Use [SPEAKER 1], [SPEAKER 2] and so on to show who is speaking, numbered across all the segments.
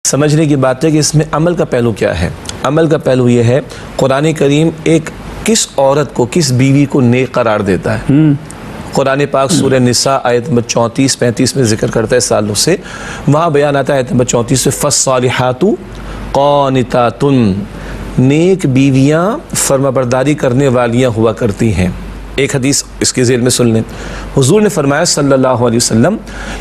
[SPEAKER 1] سمجھنے کی بات ہے کہ اس میں عمل کا پہلو کیا ہے۔ عمل کا پہلو یہ ہے قرآن کریم ایک کس عورت کو، کس بیوی کو نیک قرار دیتا ہے۔ قرآن پاک سورہ نساء آیت نمبر 34-35 میں ذکر کرتا ہے سالوں سے، وہاں بیان آتا ہے آیت نمبر 34 میں فالصالحات قانتات، نیک بیویاں فرمانبرداری کرنے والیاں ہوا کرتی ہیں۔ ایک حدیث اس کے ذیل میں سن لیں، حضور نے فرمایا صلی اللہ علیہ وسلم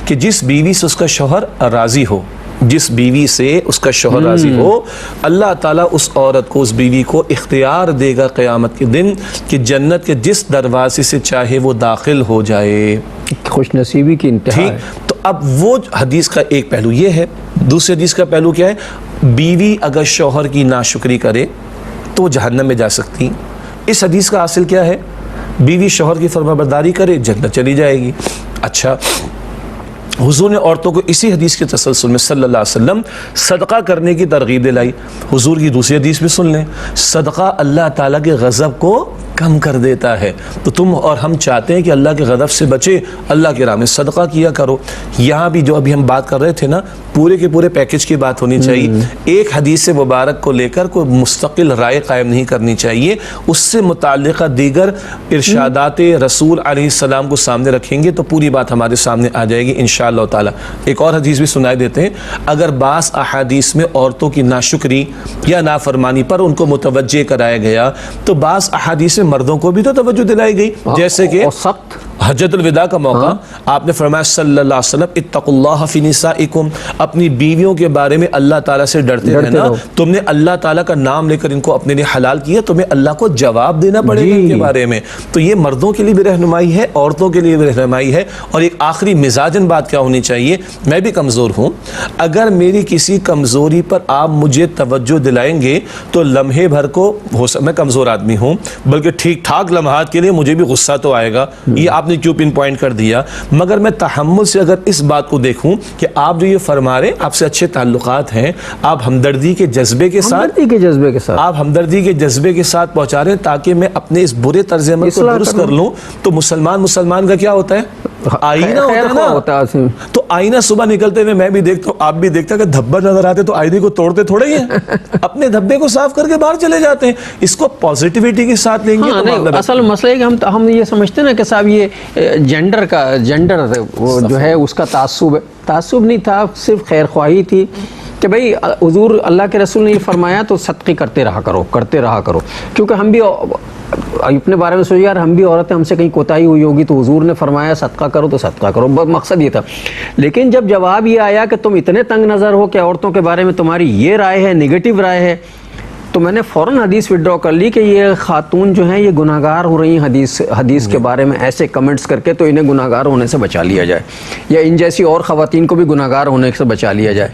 [SPEAKER 1] کہ جس بیوی سے اس کا شوہر راضی ہو، جس بیوی سے اس کا شوہر راضی ہو، اللہ تعالیٰ اس عورت کو، اس بیوی کو اختیار دے گا قیامت کے دن کہ جنت کے جس دروازے سے چاہے وہ داخل ہو جائے۔
[SPEAKER 2] خوش نصیبی کی انتہا ہے۔
[SPEAKER 1] تو اب وہ حدیث کا ایک پہلو یہ ہے، دوسری حدیث کا پہلو کیا ہے؟ بیوی اگر شوہر کی ناشکری کرے تو وہ جہنم میں جا سکتی۔ اس حدیث کا حاصل کیا ہے؟ بیوی شوہر کی فرمانبرداری کرے جنت چلی جائے گی۔ اچھا، حضور نے عورتوں کو اسی حدیث کے تسلسل میں صلی اللہ علیہ وسلم صدقہ کرنے کی ترغیب دلائی۔ حضور کی دوسری حدیث بھی سن لیں، صدقہ اللہ تعالیٰ کے غضب کو کم کر دیتا ہے۔ تو تم اور ہم چاہتے ہیں کہ اللہ کے غضب سے بچے، اللہ کے راہ میں صدقہ کیا کرو۔ یہاں بھی جو ابھی ہم بات کر رہے تھے نا، پورے کے پورے پیکج کی بات ہونی چاہیے۔ ایک حدیث مبارک کو لے کر کوئی مستقل رائے قائم نہیں کرنی چاہیے، اس سے متعلقہ دیگر ارشادات رسول علیہ السلام کو سامنے رکھیں گے تو پوری بات ہمارے سامنے آ جائے گی انشاءاللہ تعالی۔ ایک اور حدیث بھی سنائے دیتے ہیں، اگر بعض احادیث میں عورتوں کی ناشکری یا نافرمانی پر ان کو متوجہ کرایا گیا تو بعض احادیث میں مردوں کو بھی تو توجہ دلائی گئی، جیسے کہ
[SPEAKER 2] سخت
[SPEAKER 1] حجۃ الوداع کا موقع آپ نے فرمایا صلی اللہ علیہ وسلم اتقوا اللہ فی نسائکم، اپنی بیویوں کے بارے میں اللہ تعالیٰ سے ڈرتے رہنا۔ تم نے اللہ تعالیٰ کا نام لے کر ان کو اپنے لیے حلال کیا، تمہیں اللہ کو جواب دینا پڑے گا ان کے بارے میں۔ تو یہ مردوں کے لیے بھی رہنمائی ہے، عورتوں کے لیے بھی رہنمائی ہے۔ اور ایک آخری مزاجن بات کیا ہونی چاہیے، میں بھی کمزور ہوں، اگر میری کسی کمزوری پر آپ مجھے توجہ دلائیں گے تو لمحے بھر کو میں کمزور آدمی ہوں، بلکہ ٹھیک ٹھاک لمحات کے لیے مجھے بھی غصہ تو آئے گا، یہ آپ نے کیوں پن پوائنٹ کر دیا، مگر میں تحمل سے اگر اس بات کو دیکھوں کہ آپ جو یہ فرما رہے آپ سے اچھے تعلقات ہیں، آپ ہمدردی کے جذبے کے ساتھ آپ ہمدردی کے جذبے کے ساتھ پہنچا رہے ہیں تاکہ میں اپنے اس برے طرز عمل کو درست کر لوں، تو مسلمان کا کیا ہوتا ہے؟ آئینہ ہوتا ہے نا۔ تو آئینہ صبح نکلتے ہوئے میں بھی دیکھتا ہوں، آپ بھی دیکھتا کہ دھبے نظر آتے تو آئینے کو توڑتے تھوڑے ہی ہیں، اپنے دھبے کو صاف کر کے باہر چلے جاتے ہیں۔ اس کو پازیٹیوٹی کے ساتھ لیں گے۔
[SPEAKER 2] اصل مسئلہ ہے کہ ہم یہ سمجھتے ہیں نا کہ صاحب یہ جینڈر وہ جو ہے اس کا تعصب نہیں تھا، صرف خیر خواہی تھی کہ بھئی حضور اللہ کے رسول نے یہ فرمایا تو صدقے کرتے رہا کرو، کیونکہ ہم بھی اپنے بارے میں سوچ یار ہم بھی عورتیں، ہم سے کہیں کوتاہی ہوئی ہوگی تو حضور نے فرمایا صدقہ کرو تو صدقہ کرو، مقصد یہ تھا۔ لیکن جب جواب یہ آیا کہ تم اتنے تنگ نظر ہو کہ عورتوں کے بارے میں تمہاری یہ رائے ہے، نیگیٹو رائے ہے، تو میں نے فوراً حدیث وڈرا کر لی کہ یہ خاتون جو ہیں یہ گناہگار ہو رہی ہیں حدیث کے بارے میں ایسے کمنٹس کر کے، تو انہیں گناہگار ہونے سے بچا لیا جائے، یا ان جیسی اور خواتین کو بھی گناہگار ہونے سے بچا لیا جائے۔